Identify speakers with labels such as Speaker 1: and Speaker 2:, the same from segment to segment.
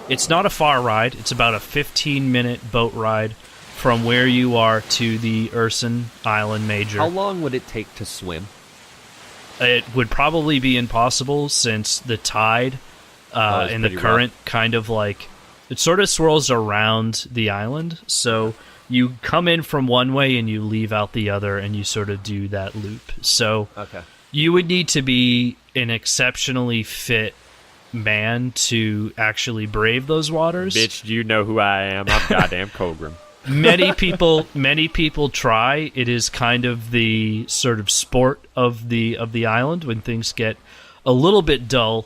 Speaker 1: It's not a far ride. It's about a 15-minute boat ride from where you are to the Urson Island Major.
Speaker 2: How long would it take to swim?
Speaker 1: It would probably be impossible since the tide and the current kind of like... It sort of swirls around the island, so you come in from one way and you leave out the other, and you sort of do that loop. So you would need to be an exceptionally fit man to actually brave those waters.
Speaker 3: Bitch, do you know who I am? I'm goddamn Kolgrim.
Speaker 1: Many people try. It is kind of the sort of sport of the island when things get a little bit dull.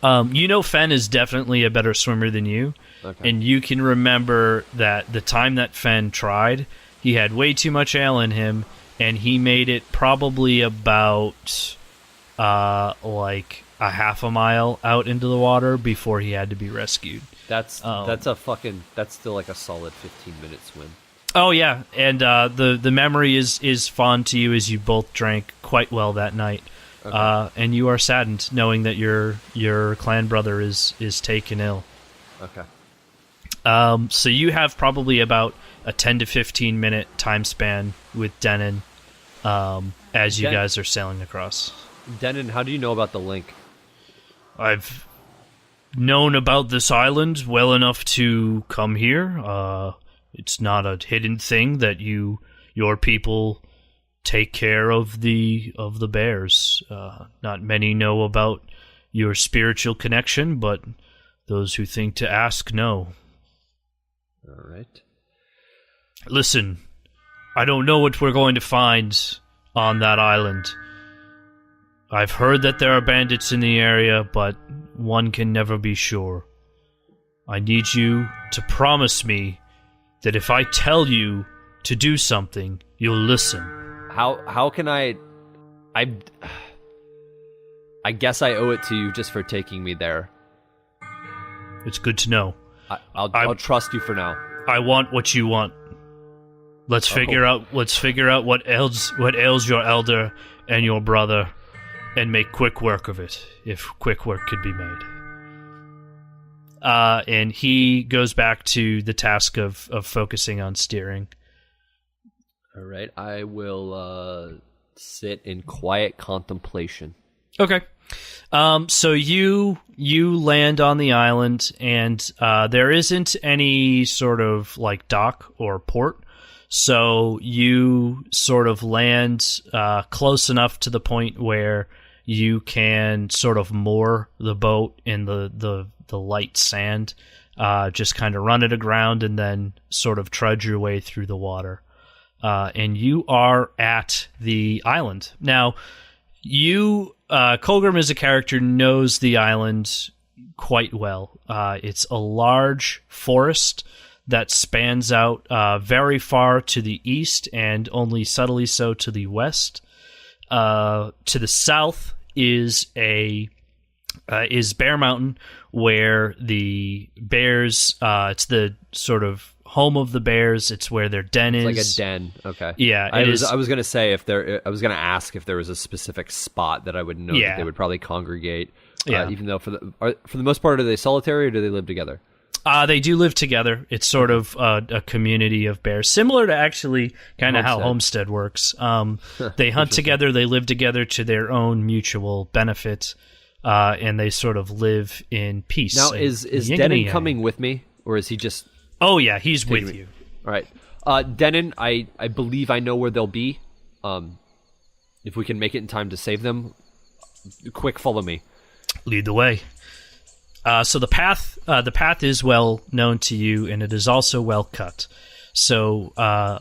Speaker 1: Fen is definitely a better swimmer than you, and you can remember that the time that Fen tried, he had way too much ale in him, and he made it probably about like a half a mile out into the water before he had to be rescued.
Speaker 2: That's still like a solid 15-minute swim.
Speaker 1: Oh yeah, and the memory is fond to you as you both drank quite well that night. And you are saddened knowing that your clan brother is taken ill.
Speaker 2: Okay.
Speaker 1: So you have probably about a 10 to 15 minute time span with Dedan as you guys are sailing across.
Speaker 2: Dedan, how do you know about the link?
Speaker 1: I've known about this island well enough to come here. It's not a hidden thing that your people take care of the bears. Not many know about your spiritual connection, but those who think to ask know.
Speaker 2: All right.
Speaker 1: Listen, I don't know what we're going to find on that island. I've heard that there are bandits in the area, but one can never be sure. I need you to promise me that if I tell you to do something, you'll listen.
Speaker 2: How can I guess I owe it to you just for taking me there.
Speaker 1: It's good to know.
Speaker 2: I'll trust you for now.
Speaker 1: I want what you want. Let's figure out what ails your elder and your brother, and make quick work of it, if quick work could be made. And he goes back to the task of focusing on steering.
Speaker 2: All right, I will sit in quiet contemplation.
Speaker 1: Okay. So you land on the island, and there isn't any sort of like dock or port. So you sort of land close enough to the point where you can sort of moor the boat in the light sand, just kind of run it aground and then sort of trudge your way through the water. And you are at the island. Now, Kolgrim as a character knows the island quite well. It's a large forest that spans out very far to the east and only subtly so to the west. To the south is Bear Mountain, where the bears, it's the sort of home of the bears. It's where their den is.
Speaker 2: Like a den. Okay.
Speaker 1: Yeah,
Speaker 2: I was going to say I was going to ask if there was a specific spot that I would know that they would probably congregate.
Speaker 1: Yeah.
Speaker 2: Even though for the most part, are they solitary or do they live together?
Speaker 1: They do live together. It's sort of a community of bears, similar to actually kind of how Homestead works. They hunt together, they live together to their own mutual benefit, and they sort of live in peace.
Speaker 2: Now, is Dedan coming with me, or is he just...
Speaker 1: Oh, yeah, he's with you.
Speaker 2: All right. Dedan, I believe I know where they'll be. If we can make it in time to save them, quick, follow me.
Speaker 1: Lead the way. So the path is well known to you, and it is also well cut. So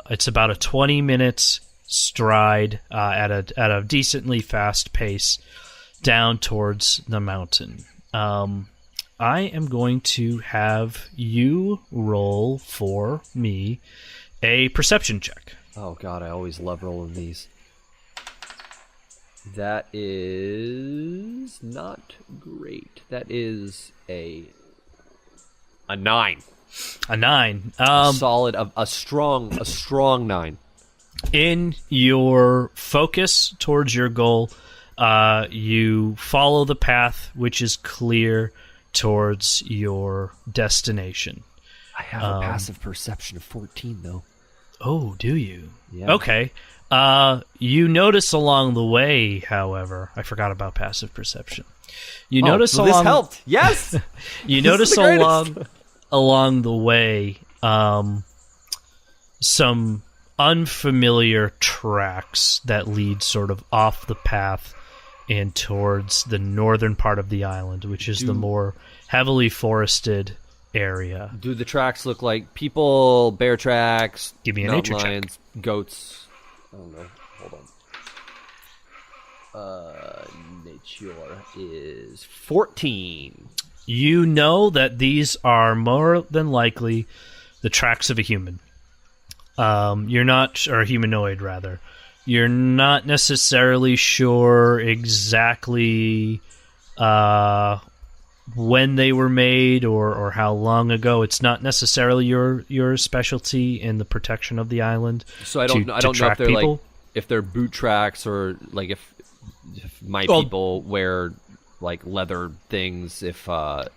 Speaker 1: it's about a 20-minute stride at a decently fast pace down towards the mountain. I am going to have you roll for me a perception check.
Speaker 2: Oh God, I always love rolling these. That is not great. That is a 9.
Speaker 1: A 9.
Speaker 2: A strong 9.
Speaker 1: In your focus towards your goal, you follow the path, which is clear towards your destination.
Speaker 2: I have a passive perception of 14, though.
Speaker 1: Oh, do you?
Speaker 2: Yeah.
Speaker 1: Okay. You notice along the way, however, I forgot about passive perception. You notice
Speaker 2: well,
Speaker 1: along
Speaker 2: this helped. Yes.
Speaker 1: you notice along the way some unfamiliar tracks that lead sort of off the path and towards the northern part of the island, which is the more heavily forested area.
Speaker 2: Do the tracks look like people, bear tracks,
Speaker 1: Give me a
Speaker 2: mountain
Speaker 1: nature
Speaker 2: lions, goats? I don't know. Hold on. Nature is 14.
Speaker 1: You know that these are more than likely the tracks of a human. You're not, or a humanoid rather. You're not necessarily sure exactly when they were made or how long ago. It's not necessarily your specialty in the protection of the island.
Speaker 2: So I don't know if they're like if they're boot tracks or like if people wear like leather things. If it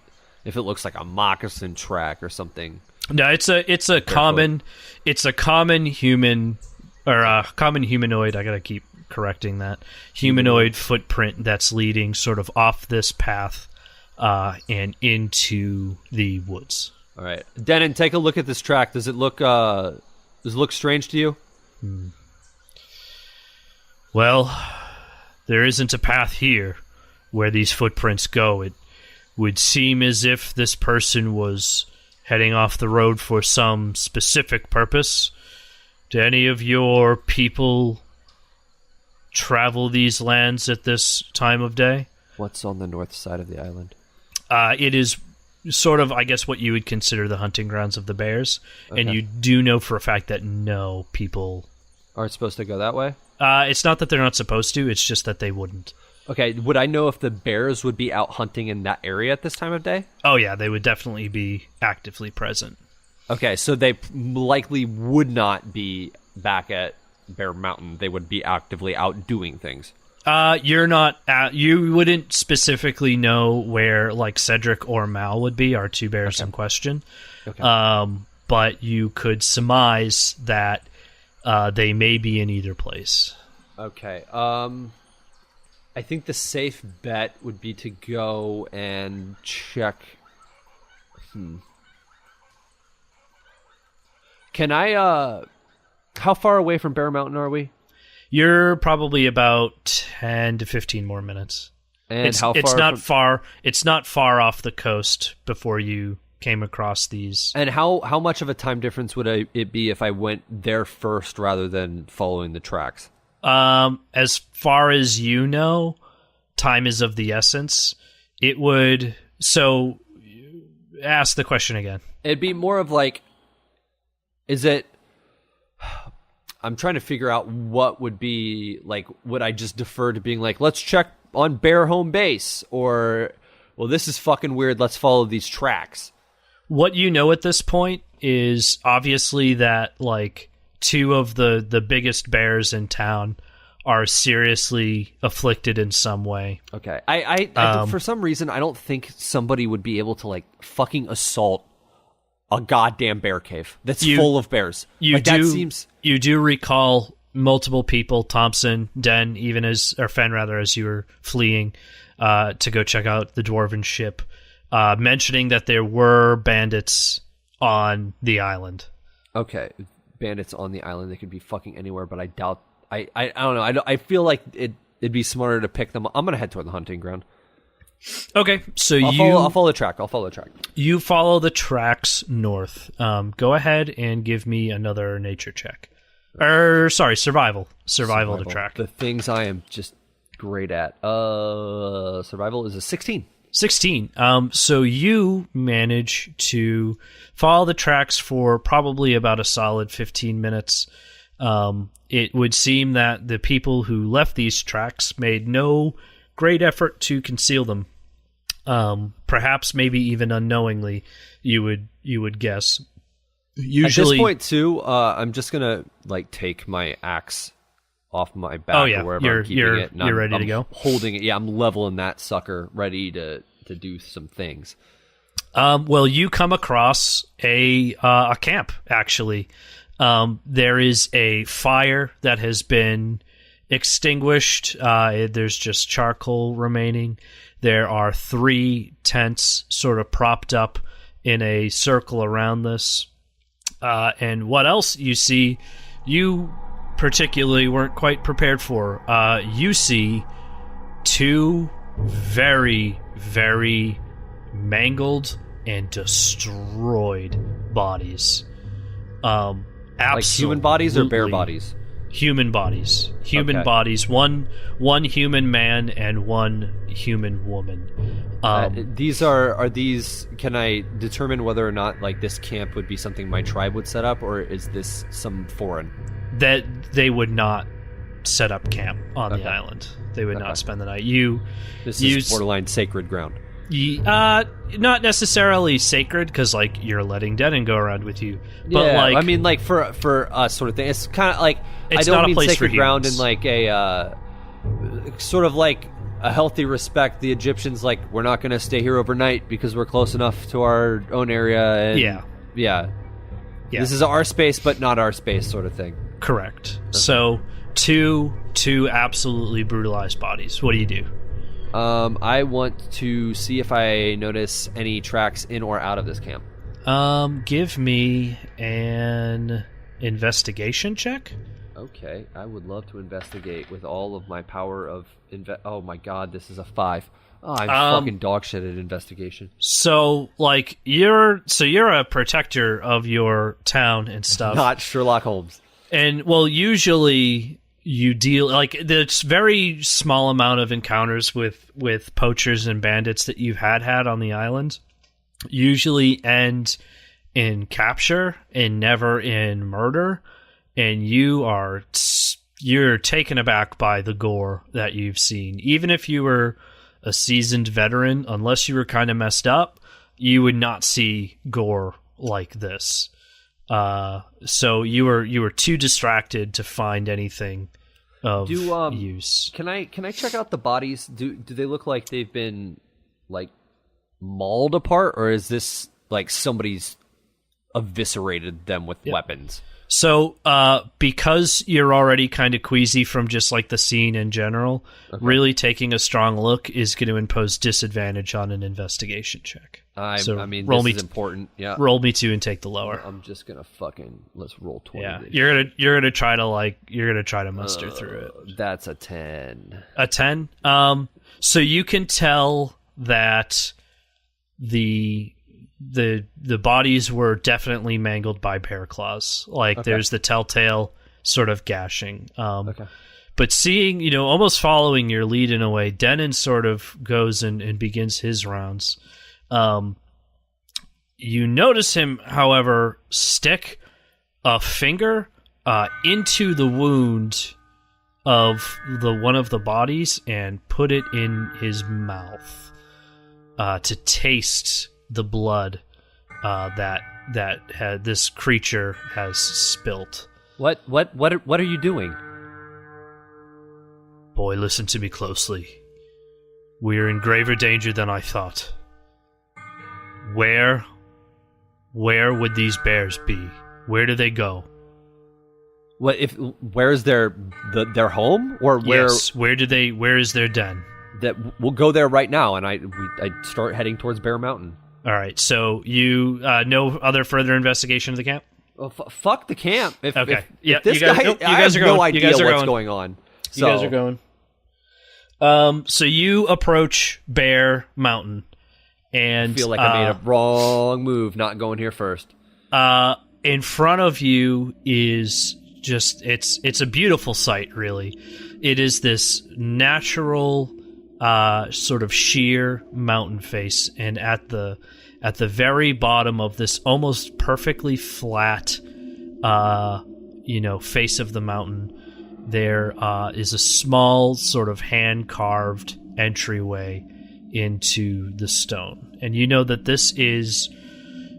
Speaker 2: looks like a moccasin track or something.
Speaker 1: No, it's a common human or a common humanoid. I gotta keep correcting that humanoid footprint that's leading sort of off this path and into the woods.
Speaker 2: All right, Dedan, take a look at this track. Does it look strange to you?
Speaker 1: Well, there isn't a path here where these footprints go. It would seem as if this person was heading off the road for some specific purpose. Do any of your people travel these lands at this time of day?
Speaker 2: What's on the north side of the island?
Speaker 1: It is sort of, I guess, what you would consider the hunting grounds of the bears. Okay. And you do know for a fact that no people
Speaker 2: aren't supposed to go that way?
Speaker 1: It's not that they're not supposed to, it's just that they wouldn't.
Speaker 2: Okay, would I know if the bears would be out hunting in that area at this time of day?
Speaker 1: Oh yeah, they would definitely be actively present.
Speaker 2: Okay, so they likely would not be back at Bear Mountain. They would be actively out doing things.
Speaker 1: You're not you wouldn't specifically know where like Cedric or Mal would be, our two bears in question. Okay. But you could surmise that they may be in either place.
Speaker 2: Okay. I think the safe bet would be to go and check. Can I, how far away from Bear Mountain are we?
Speaker 1: You're probably about 10 to 15 more minutes.
Speaker 2: And how
Speaker 1: far? It's not far off the coast before you came across these.
Speaker 2: And how much of a time difference would it be if I went there first rather than following the tracks?
Speaker 1: As far as you know, time is of the essence. It would... So, ask the question again.
Speaker 2: It'd be more of like... Is it... I'm trying to figure out what would be... Like, would I just defer to being like, let's check on Bear Home Base? Or, well, this is fucking weird, let's follow these tracks.
Speaker 1: What you know at this point is obviously that, like, two of the biggest bears in town are seriously afflicted in some way.
Speaker 2: Okay. I for some reason, I don't think somebody would be able to, like, fucking assault a goddamn bear cave that's full of bears.
Speaker 1: You do recall multiple people, Thompson, Den, Fen, as you were fleeing to go check out the dwarven ship, mentioning that there were bandits on the island.
Speaker 2: Okay. Bandits on the island. They could be fucking anywhere, but I doubt... I don't know. I feel like it'd be smarter to pick them. I'm going to head toward the hunting ground.
Speaker 1: Okay, so
Speaker 2: I'll follow the track.
Speaker 1: You follow the tracks north. Go ahead and give me another nature check. Survival to track.
Speaker 2: The things I am just great at. Survival is a 16.
Speaker 1: 16. So you manage to follow the tracks for probably about a solid 15 minutes. It would seem that the people who left these tracks made no great effort to conceal them. Perhaps maybe even unknowingly, you would guess. Usually,
Speaker 2: at this point too, I'm just gonna like take my axe off my back or wherever I'm keeping it.
Speaker 1: You're ready to go.
Speaker 2: Holding it. Yeah, I'm leveling that sucker, ready to to do some things.
Speaker 1: Well, you come across a camp, actually. There is a fire that has been extinguished. There's just charcoal remaining. There are 3 tents sort of propped up in a circle around this. And what else you see, you particularly weren't quite prepared for. You see 2 very, very mangled and destroyed bodies.
Speaker 2: Like human bodies or bear bodies?
Speaker 1: Human bodies. Human bodies. One human man and 1 human woman.
Speaker 2: These are these, can I determine whether or not like this camp would be something my tribe would set up, or is this some foreign?
Speaker 1: That they would not set up camp on the island. They would not spend the night.
Speaker 2: This is borderline sacred ground.
Speaker 1: Not necessarily sacred, because like you're letting Dedan go around with you. But
Speaker 2: yeah,
Speaker 1: like,
Speaker 2: I mean, like for us sort of thing. It's kind of like,
Speaker 1: it's
Speaker 2: I don't
Speaker 1: not a
Speaker 2: mean
Speaker 1: place
Speaker 2: sacred
Speaker 1: for
Speaker 2: ground
Speaker 1: humans.
Speaker 2: in like a sort of like a healthy respect. The Egyptians, like, we're not going to stay here overnight because we're close enough to our own area. And yeah. This is our space, but not our space, sort of thing.
Speaker 1: Correct. Okay. So two absolutely brutalized bodies. What do you do?
Speaker 2: I want to see if I notice any tracks in or out of this camp.
Speaker 1: Give me an investigation check.
Speaker 2: Okay, I would love to investigate with all of my power of oh my god, this is a 5. Oh, I'm fucking dog shit at investigation.
Speaker 1: So, like, you're a protector of your town and stuff.
Speaker 2: Not Sherlock Holmes.
Speaker 1: And, well, usually you deal, like, there's very small amount of encounters with poachers and bandits that you've had on the island usually end in capture and never in murder. And you're taken aback by the gore that you've seen. Even if you were a seasoned veteran, unless you were kind of messed up, you would not see gore like this. So you were too distracted to find anything of use.
Speaker 2: Can I check out the bodies? Do they look like they've been like mauled apart, or is this like somebody's eviscerated them with weapons?
Speaker 1: So, because you're already kind of queasy from just like the scene in general, really taking a strong look is going to impose disadvantage on an investigation check.
Speaker 2: I mean, this is important. Yeah,
Speaker 1: roll me 2 and take the lower.
Speaker 2: I'm just gonna let's roll 20.
Speaker 1: Yeah, you're gonna try to muster through it.
Speaker 2: That's a 10.
Speaker 1: A 10. So you can tell that the bodies were definitely mangled by bear claws. Like, there's the telltale sort of gashing. But seeing, almost following your lead in a way, Denan sort of goes and begins his rounds. You notice him, however, stick a finger into the wound of one of the bodies and put it in his mouth to taste the blood that this creature has spilt.
Speaker 2: What are you doing?
Speaker 1: Boy, listen to me closely. We are in graver danger than I thought. Where would these bears be? Where do they go?
Speaker 2: Where's their home, or where?
Speaker 1: Yes, where is their den?
Speaker 2: That we'll go there right now, and I start heading towards Bear Mountain.
Speaker 1: All right, so you no other further investigation of the camp?
Speaker 2: Well, fuck the camp. If this
Speaker 1: you
Speaker 2: guy, I have no idea what's going on.
Speaker 1: You guys are going. So you approach Bear Mountain, and
Speaker 2: I feel like I made a wrong move not going here first.
Speaker 1: In front of you is just it's a beautiful sight, really. It is this natural sort of sheer mountain face, and at the very bottom of this almost perfectly flat face of the mountain, there is a small sort of hand carved entryway into the stone, and you know that this is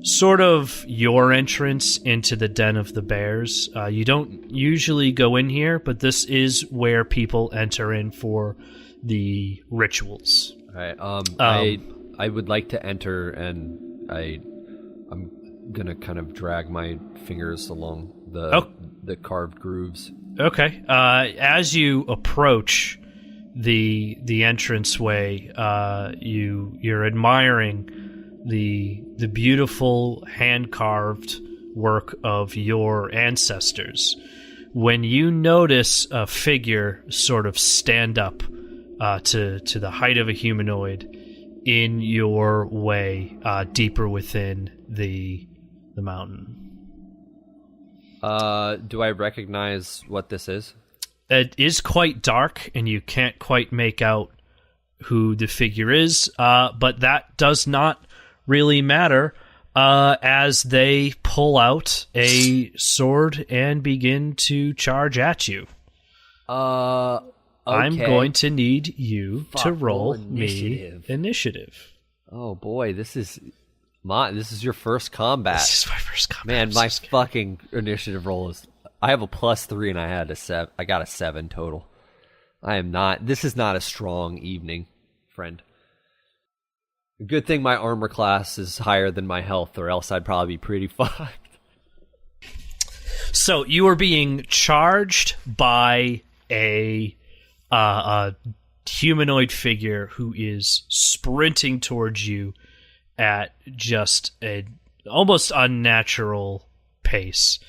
Speaker 1: sort of your entrance into the den of the bears. You don't usually go in here, but this is where people enter in for the rituals.
Speaker 2: All right. I would like to enter, and I'm gonna kind of drag my fingers along the carved grooves.
Speaker 1: Okay. As you approach the entranceway, you're admiring the beautiful hand carved work of your ancestors. When you notice a figure sort of stand up to the height of a humanoid in your way, deeper within the mountain.
Speaker 2: Do I recognize what this is?
Speaker 1: It is quite dark, and you can't quite make out who the figure is, but that does not really matter as they pull out a sword and begin to charge at you.
Speaker 2: Okay.
Speaker 1: I'm going to need you to roll
Speaker 2: initiative.
Speaker 1: me initiative.
Speaker 2: Oh boy, this is your first combat.
Speaker 1: This is my first combat.
Speaker 2: Man, my fucking initiative roll is. I have a +3 and I got a 7 total. This is not a strong evening, friend. Good thing my armor class is higher than my health, or else I'd probably be pretty fucked.
Speaker 1: So you are being charged by a humanoid figure who is sprinting towards you at just a almost unnatural pace.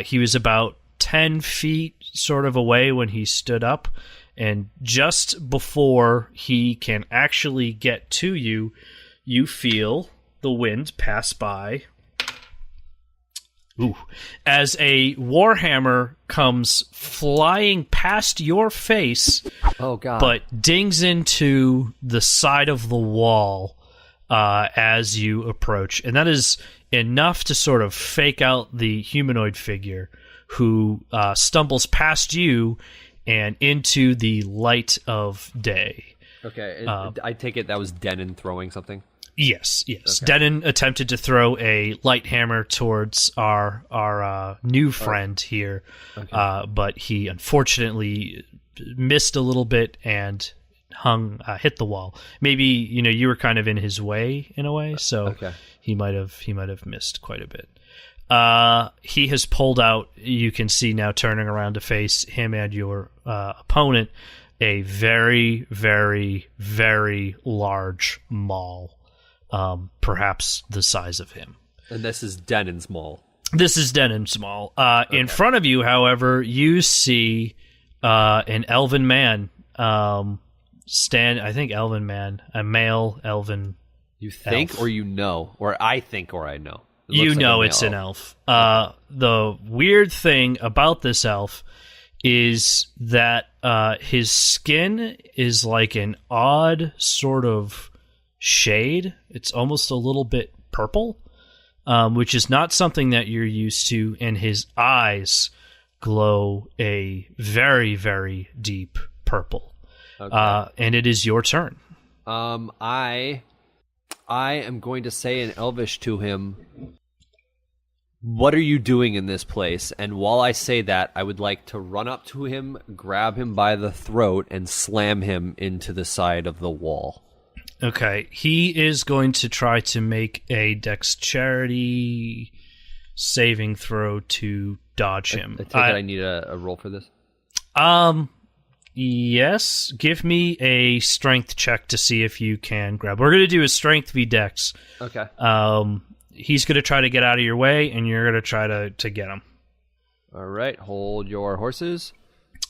Speaker 1: He was about 10 feet sort of away when he stood up, and just before he can actually get to you, you feel the wind pass by. Ooh. As a warhammer comes flying past your face,
Speaker 2: oh god,
Speaker 1: but dings into the side of the wall as you approach. And that is enough to sort of fake out the humanoid figure who stumbles past you and into the light of day.
Speaker 2: Okay, I take it that was Dedan throwing something?
Speaker 1: Yes.
Speaker 2: Okay.
Speaker 1: Dedan attempted to throw a light hammer towards our new friend here, but he unfortunately missed a little bit and hit the wall. Maybe you were kind of in his way in a way, so he might have missed quite a bit. He has pulled out. You can see now, turning around to face him and your opponent, a very, very, very large maul. Perhaps the size of him.
Speaker 2: And this is Dedan's maul.
Speaker 1: This is Dedan's maul. In front of you, however, you see an elven man elven man, a male elven.
Speaker 2: You think
Speaker 1: elf.
Speaker 2: Or you know? Or I think or I know?
Speaker 1: You know it's an elf. The weird thing about this elf is that his skin is like an odd sort of shade. It's almost a little bit purple, which is not something that you're used to, and his eyes glow a very, very deep purple. And it is your turn.
Speaker 2: I am going to say in Elvish to him, "What are you doing in this place?" And while I say that, I would like to run up to him, grab him by the throat, and slam him into the side of the wall.
Speaker 1: Okay, he is going to try to make a dexterity saving throw to dodge him.
Speaker 2: I take it I need a roll for this?
Speaker 1: Yes. Give me a strength check to see if you can grab. We're going to do a strength v dex.
Speaker 2: Okay.
Speaker 1: He's going to try to get out of your way, and you're going to try to get him.
Speaker 2: All right, hold your horses.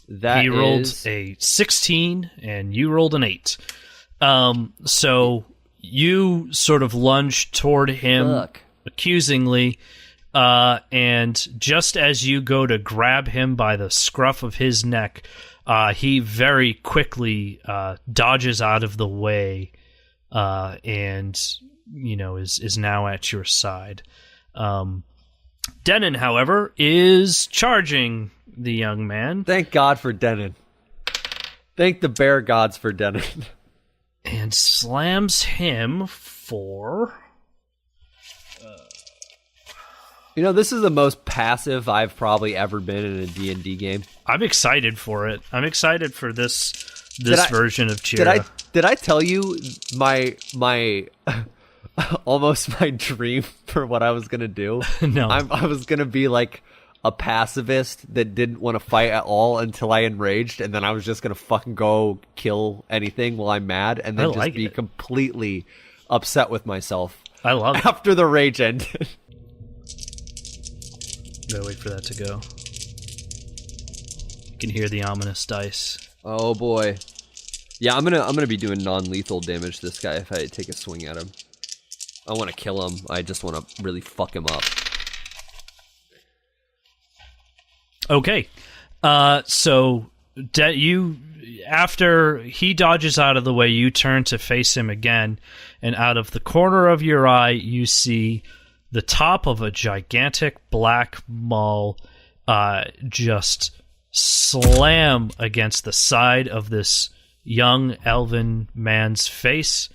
Speaker 1: He rolled a 16, and you rolled an 8. So you sort of lunge toward him accusingly, and just as you go to grab him by the scruff of his neck, he very quickly dodges out of the way, and is now at your side. Dedan, however, is charging the young man.
Speaker 2: Thank God for Dedan. Thank the bear gods for Dedan.
Speaker 1: And slams him for...
Speaker 2: this is the most passive I've probably ever been in a D&D game.
Speaker 1: I'm excited for it. I'm excited for this version of Chira.
Speaker 2: Did I tell you my almost my dream for what I was gonna do?
Speaker 1: No.
Speaker 2: I was gonna be like a pacifist that didn't want to fight at all until I enraged, and then I was just gonna fucking go kill anything while I'm mad, and then just be completely upset with myself.
Speaker 1: I love it.
Speaker 2: After the rage ended.
Speaker 1: Gotta wait for that to go. You can hear the ominous dice.
Speaker 2: Oh boy. Yeah, I'm gonna be doing non-lethal damage to this guy if I take a swing at him. I want to kill him. I just want to really fuck him up.
Speaker 1: Okay. So after he dodges out of the way, you turn to face him again, and out of the corner of your eye, you see the top of a gigantic black maul just slam against the side of this young elven man's face,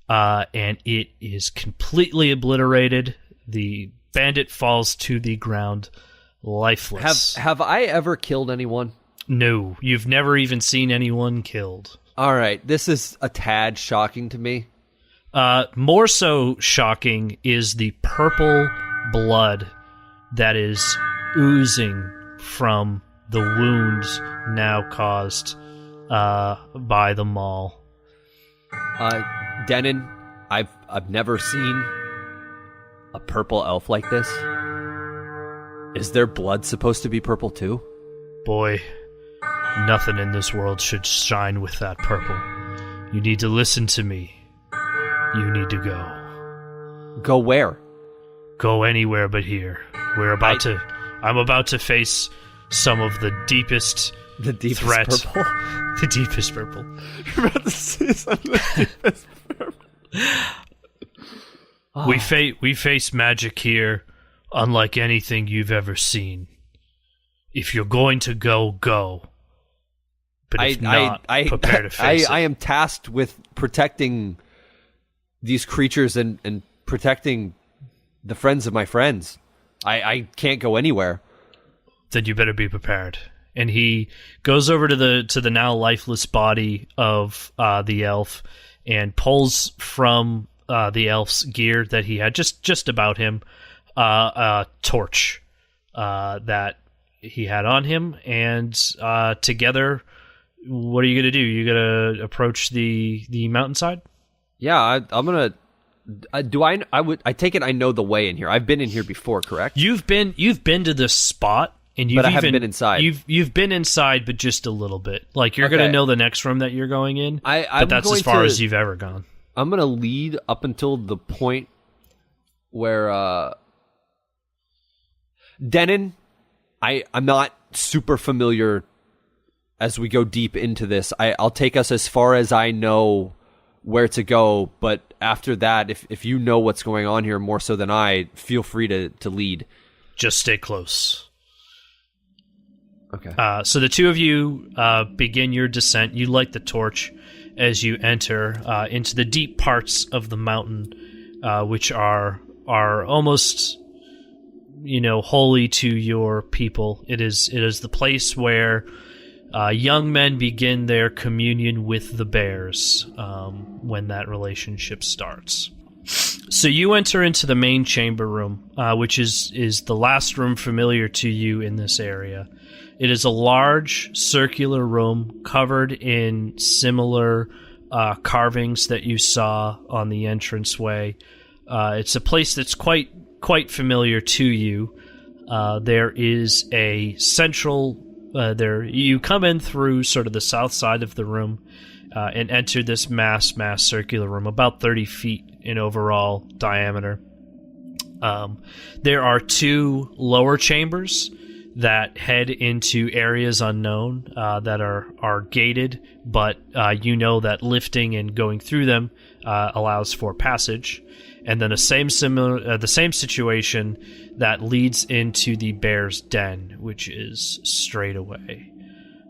Speaker 1: and it is completely obliterated. The bandit falls to the ground lifeless.
Speaker 2: Have I ever killed anyone?
Speaker 1: No, you've never even seen anyone killed.
Speaker 2: All right, this is a tad shocking to me.
Speaker 1: More so shocking is the purple blood that is oozing from the wounds now caused by the maul.
Speaker 2: Denan, I've never seen a purple elf like this. Is their blood supposed to be purple too?
Speaker 1: Boy, nothing in this world should shine with that purple. You need to listen to me. You need to go.
Speaker 2: Go where?
Speaker 1: Go anywhere but here. I'm about to face some of the deepest threat.
Speaker 2: Purple?
Speaker 1: The deepest purple.
Speaker 2: You're about to say some of the deepest purple.
Speaker 1: Oh. We face magic here unlike anything you've ever seen. If you're going to go, go. But if not, prepare to face it.
Speaker 2: I am tasked with protecting these creatures and protecting the friends of my friends. I can't go anywhere.
Speaker 1: Then you better be prepared. And he goes over to the now lifeless body of the elf and pulls from the elf's gear that he had just about him a torch that he had on him, and together, what are you gonna do? You gonna approach the mountainside?
Speaker 2: Yeah, I'm gonna. I take it I know the way in here. I've been in here before, correct?
Speaker 1: You've been to this spot, and
Speaker 2: I haven't been inside.
Speaker 1: You've been inside, but just a little bit. Like you're gonna know the next room that you're going in. But that's as far as you've ever gone.
Speaker 2: I'm gonna lead up until the point where Denan. I'm not super familiar as we go deep into this. I'll take us as far as I know where to go, but after that, if you know what's going on here more so than I, feel free to lead.
Speaker 1: Just stay close.
Speaker 2: Okay.
Speaker 1: So the two of you begin your descent. You light the torch as you enter into the deep parts of the mountain, which are almost, holy to your people. It is the place where young men begin their communion with the bears when that relationship starts. So you enter into the main chamber room, which is the last room familiar to you in this area. It is a large circular room covered in similar carvings that you saw on the entranceway. It's a place that's quite familiar to you. There is a central you come in through sort of the south side of the room and enter this mass circular room, about 30 feet in overall diameter. There are two lower chambers that head into areas unknown that are gated, but you know that lifting and going through them allows for passage. And then the same situation that leads into the bear's den, which is straight away.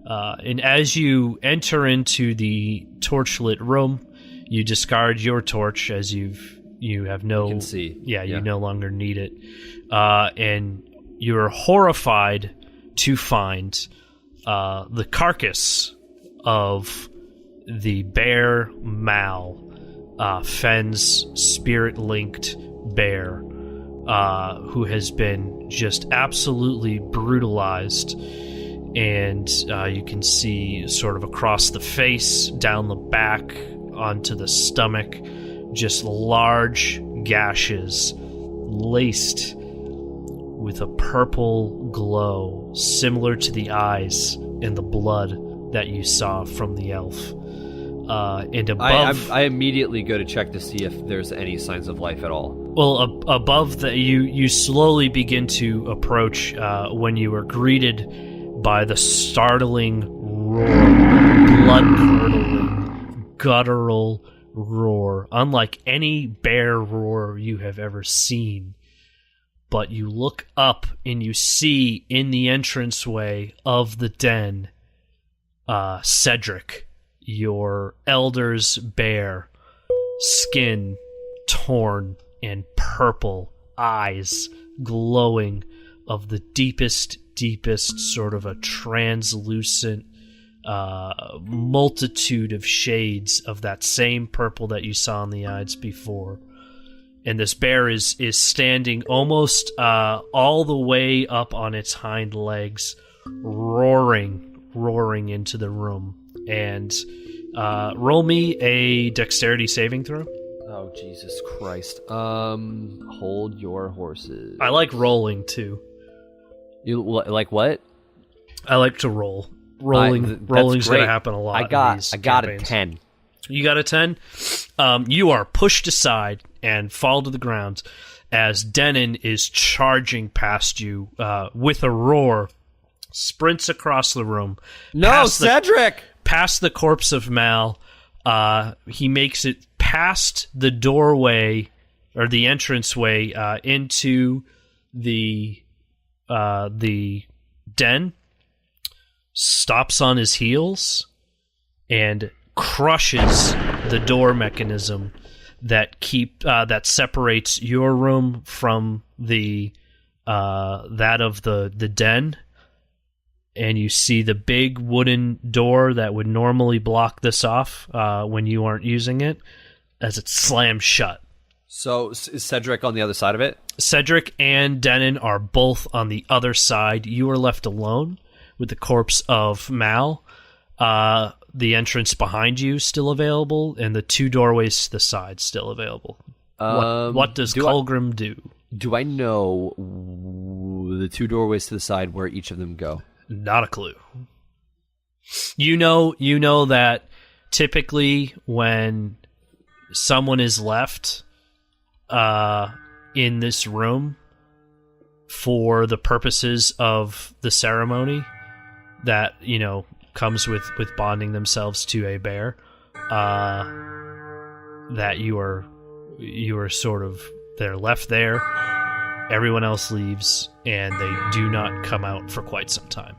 Speaker 1: And as you enter into the torchlit room, you discard your torch as you have no.
Speaker 2: You can see.
Speaker 1: Yeah, you no longer need it, and you're horrified to find the carcass of the bear Mal, Fenn's spirit-linked bear, who has been just absolutely brutalized. And you can see sort of across the face, down the back, onto the stomach, just large gashes laced with a purple glow, similar to the eyes and the blood that you saw from the elf. And above,
Speaker 2: I immediately go to check to see if there's any signs of life at all.
Speaker 1: well, above that, you slowly begin to approach when you are greeted by the startling roar, blood-curdling, guttural roar, unlike any bear roar you have ever seen. But you look up and you see in the entranceway of the den, Cedric, your elder's bear, skin torn and purple, eyes glowing of the deepest sort of a translucent multitude of shades of that same purple that you saw in the eyes before. And this bear is standing almost all the way up on its hind legs, roaring into the room. And roll me a dexterity saving throw.
Speaker 2: Oh, Jesus Christ. Hold your horses.
Speaker 1: I like rolling, too.
Speaker 2: You like what?
Speaker 1: I like to roll. Rolling's going to happen a lot.
Speaker 2: I got
Speaker 1: campaigns.
Speaker 2: a 10.
Speaker 1: You got a 10? You are pushed aside and fall to the ground as Dedan is charging past you with a roar, sprints across the room.
Speaker 2: No, Cedric!
Speaker 1: Past the corpse of Mal. He makes it past the doorway, or the entranceway, into the den, stops on his heels, and crushes the door mechanism that separates your room from the that of the den. And you see the big wooden door that would normally block this off when you aren't using it, as it slams shut.
Speaker 2: So is Cedric on the other side of it?
Speaker 1: Cedric and Dedan are both on the other side. You are left alone with the corpse of Mal. The entrance behind you still available, and the two doorways to the side still available. What does Kolgrim do?
Speaker 2: Do I know the two doorways to the side where each of them go?
Speaker 1: Not a clue. You know that typically when someone is left in this room for the purposes of the ceremony that, comes with bonding themselves to a bear, that you are sort of, they're left there, everyone else leaves, and they do not come out for quite some time.